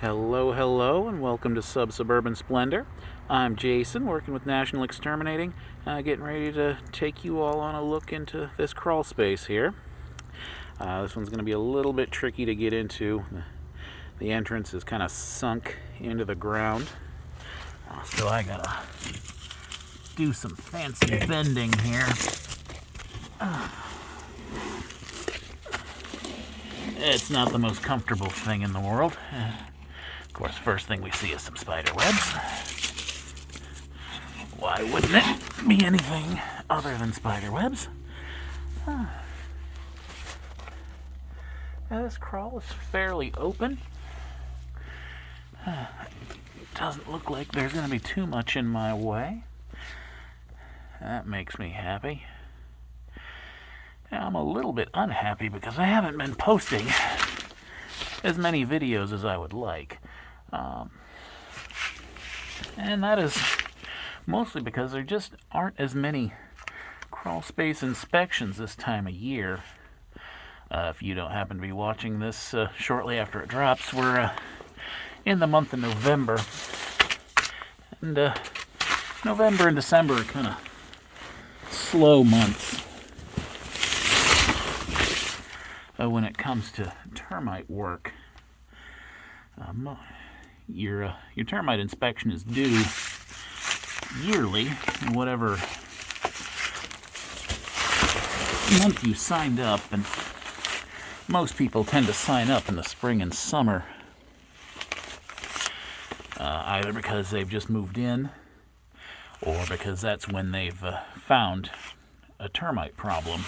Hello, hello, and welcome to Sub-Suburban Splendor. I'm Jason, working with National Exterminating, getting ready to take you all on a look into this crawl space here. This one's going to be a little bit tricky to get into. The entrance is kind of sunk into the ground, so I gotta do some fancy bending here. It's not the most comfortable thing in the world. Of course, first thing we see is some spider webs. Why wouldn't it be anything other than spider webs? This crawl is fairly open. Doesn't look like there's going to be too much in my way. That makes me happy. I'm a little bit unhappy because I haven't been posting as many videos as I would like. And that is mostly because there just aren't as many crawl space inspections this time of year. If you don't happen to be watching this shortly after it drops, we're in the month of November. And November and December are kind of slow months when it comes to termite work. Your termite inspection is due yearly, in whatever month you signed up, and most people tend to sign up in the spring and summer, either because they've just moved in or because that's when they've found a termite problem.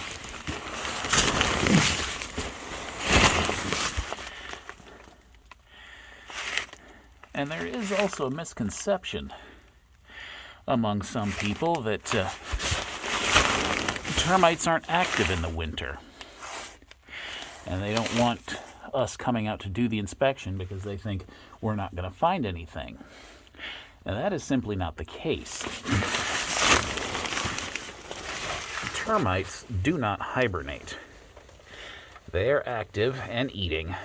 And there is also a misconception among some people that termites aren't active in the winter. And they don't want us coming out to do the inspection because they think we're not going to find anything. Now, that is simply not the case. Termites do not hibernate. They are active and eating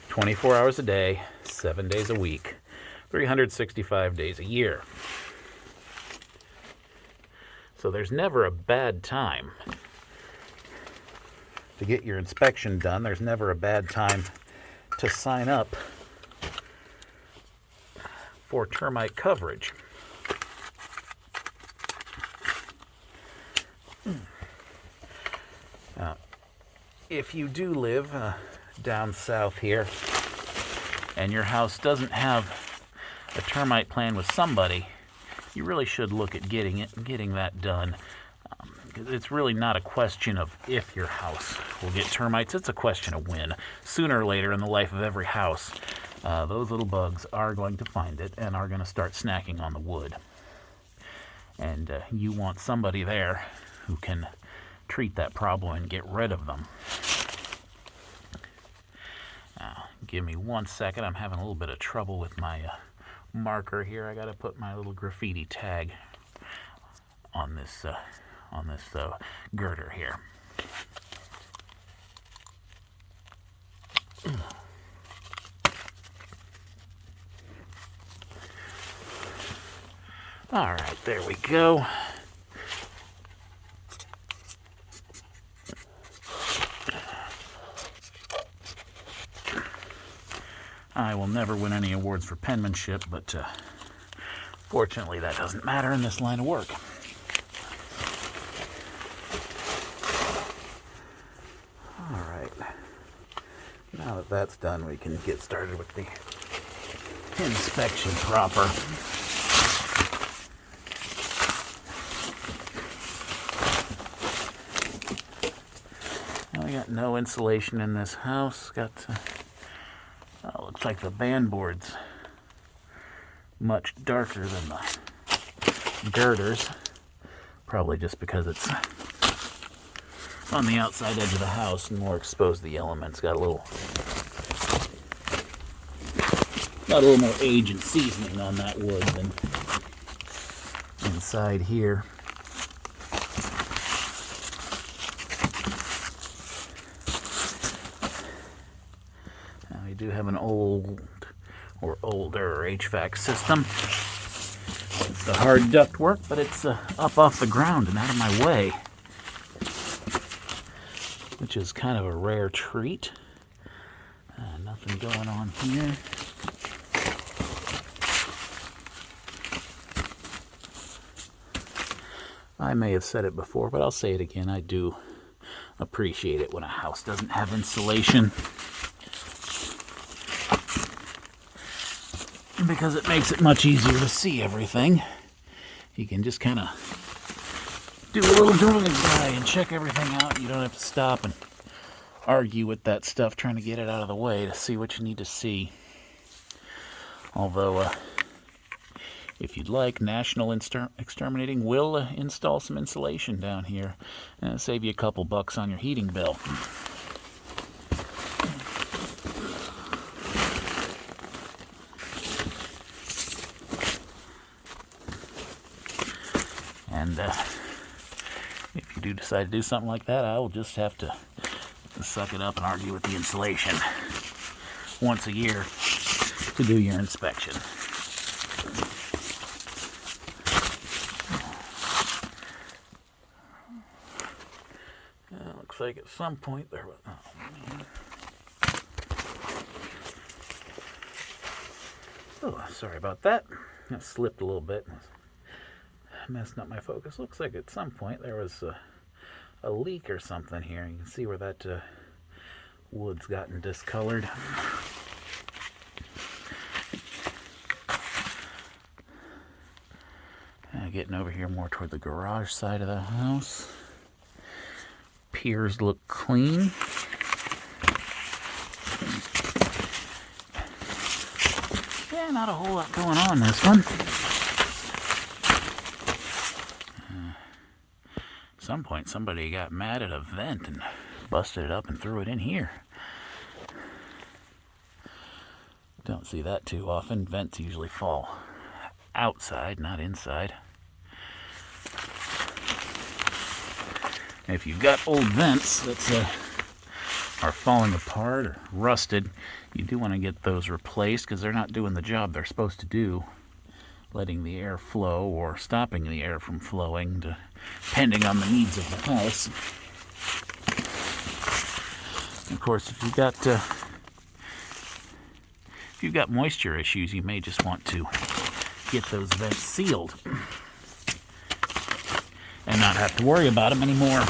24 hours a day, 7 days a week, 365 days a year. So there's never a bad time to get your inspection done. There's never a bad time to sign up for termite coverage. Now, if you do live down south here and your house doesn't have a termite plan with somebody, you really should look at getting that done. It's really not a question of if your house will get termites, it's a question of when. Sooner or later in the life of every house, those little bugs are going to find it and are going to start snacking on the wood. And you want somebody there who can treat that problem and get rid of them. Give me 1 second. I'm having a little bit of trouble with my marker here. I got to put my little graffiti tag on this girder here. All right, there we go. I will never win any awards for penmanship, but fortunately that doesn't matter in this line of work. All right. Now that that's done, we can get started with the inspection proper. Now we got no insulation in this house. Looks like the bandboard's much darker than the girders. Probably just because it's on the outside edge of the house and more exposed to the elements. Got a little more age and seasoning on that wood than inside here. do have an old or older HVAC system. It's the hard ductwork, but it's up off the ground and out of my way, which is kind of a rare treat. Nothing going on here. I may have said it before, but I'll say it again. I do appreciate it when a house doesn't have insulation, because it makes it much easier to see everything. You can just kind of do a little drive-by and check everything out. You don't have to stop and argue with that stuff trying to get it out of the way to see what you need to see. Although, if you'd like, National Exterminating will install some insulation down here and save you a couple bucks on your heating bill. And if you do decide to do something like that, I will just have to suck it up and argue with the insulation once a year to do your inspection. Looks like at some point there was... Oh, man. Oh, sorry about that. That slipped a little bit. Messing up my focus. Looks like at some point there was a leak or something here. You can see where that wood's gotten discolored. Getting over here more toward the garage side of the house. Piers look clean. Yeah, not a whole lot going on this one. At some point somebody got mad at a vent and busted it up and threw it in here. Don't see that too often. Vents usually fall outside, not inside. If you've got old vents that are falling apart or rusted, you do want to get those replaced, because they're not doing the job they're supposed to do, letting the air flow or stopping the air from flowing, depending on the needs of the house. Of course, if you've got moisture issues, you may just want to get those vents sealed and not have to worry about them anymore.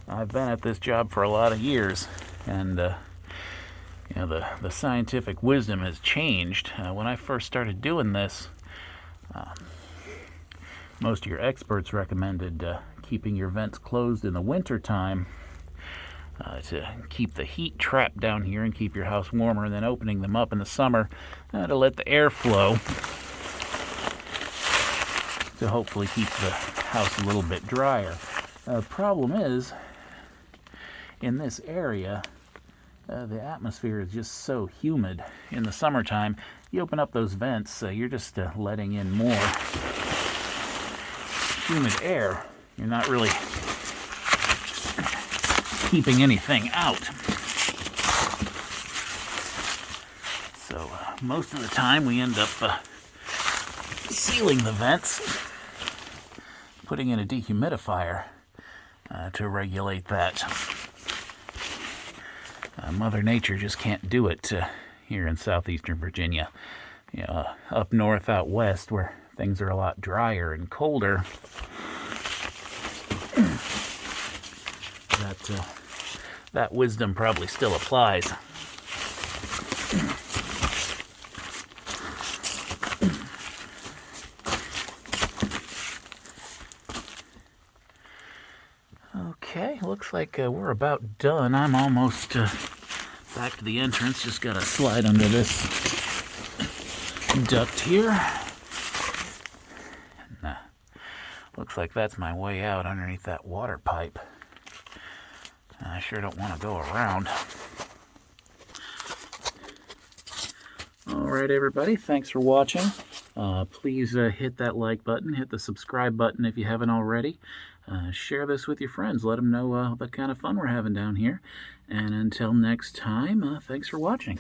I've been at this job for a lot of years, and you know, the scientific wisdom has changed. When I first started doing this, most of your experts recommended keeping your vents closed in the winter time to keep the heat trapped down here and keep your house warmer, and then opening them up in the summer to let the air flow, to hopefully keep the house a little bit drier. The problem is, in this area, the atmosphere is just so humid in the summertime. You open up those vents, you're just letting in more humid air. You're not really keeping anything out. So most of the time we end up sealing the vents, putting in a dehumidifier to regulate that. Mother Nature just can't do it here in southeastern Virginia. You know, up north, out west, where things are a lot drier and colder, that wisdom probably still applies. Okay, looks like we're about done. I'm almost back to the entrance. Just got to slide under this duct here. And, looks like that's my way out underneath that water pipe. I sure don't want to go around. Alright everybody, thanks for watching. Please hit that like button, hit the subscribe button if you haven't already. share this with your friends. Let them know the kind of fun we're having down here. And until next time, thanks for watching.